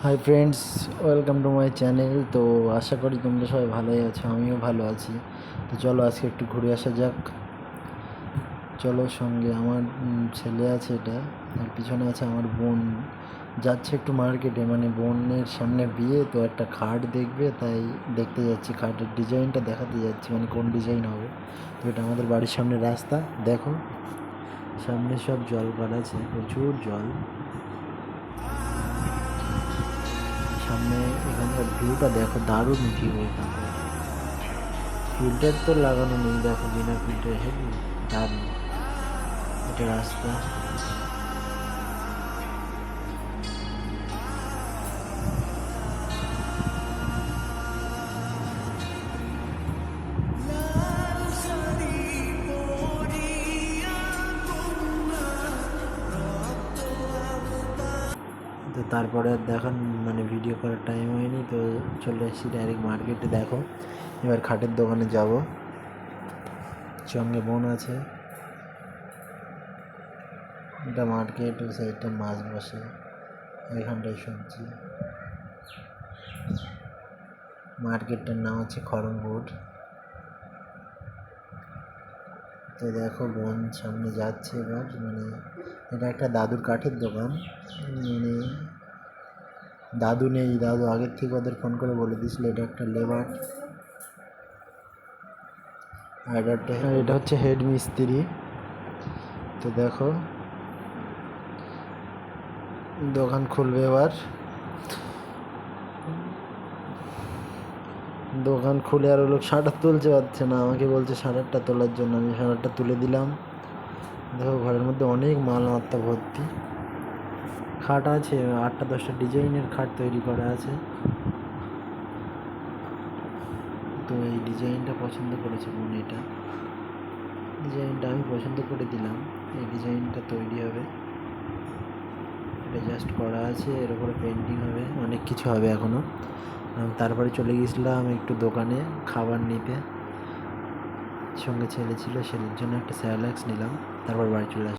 Hi friends, welcome to my channel. তো আশা করি তোমরা সবাই ভালোই আছো, আমিও ভালো আছি। তো চলো আজকে একটু ঘুরে আসা যাক। চলো, সঙ্গে আমার ছেলে আছে, এটা আর পিছনে আছে আমার বোন। যাচ্ছে একটু মার্কেটে, মানে বোনের সামনে বিয়ে, তো একটা খাট দেখবে, তাই দেখতে যাচ্ছি। খাটের ডিজাইনটা দেখাতে যাচ্ছি, মানে কোন ডিজাইন হবে। তো এটা আমাদের বাড়ির সামনে রাস্তা, দেখো সামনে সব জল কাল আছে, প্রচুর জল সামনে। এখানকার ভিউটা দেখো, দারুণ ভিউ এখানকার। ফিল্টার তো লাগানো নেই, দেখো বিনা ফিল্টার হেভি দারুণ। এটা রাস্তা। তো তারপরে আর দেখান, মানে ভিডিও করার টাইম হয়নি, তো চলে এসেছি ডাইরেক্ট মার্কেটে। দেখো এবার খাটের দোকানে যাব, সঙ্গে বোন আছে। এটা মার্কেট, ওই সাইডটা মাছ বসে, এখানটায় সবজি। মার্কেটটার নাম হচ্ছে খড়মপুর। তো দেখো বোন সামনে যাচ্ছে এবার, মানে এটা একটা দাদুর কাঠের দোকান। মানে দাদু নেই, দাদু আগের থেকে ওদের ফোন করে বলে দিয়েছিল এটা একটা লেবার। আর এটা হচ্ছে হেড মিস্ত্রি। তো দেখো দোকান খুলবে এবার। দোকান খুলে আর লোক শাটার তুলতে পারছে না, আমাকে বলছে শাটারটা তোলার জন্য। আমি শাটারটা তুলে দিলাম। দেখো ঘরের মধ্যে অনেক মালমাত্তা ভর্তি। খাট আছে 8টা 10টা ডিজাইনের খাট তৈরি করা আছে। তো এই ডিজাইনটা পছন্দ করেছে বোন, এটা ডিজাইনটা আমি পছন্দ করে দিলাম। এই ডিজাইনটা তৈরি হবে, এটা জাস্ট করা আছে, এর উপরে পেন্টিং হবে, অনেক কিছু হবে এখনও। তারপরে চলে গেছিলাম একটু দোকানে খাবার নিতে, সঙ্গে ছেলে ছিল, ছেলের জন্য একটা স্যালাক্স নিলাম, তারপর বাড়ি চলে আসলাম।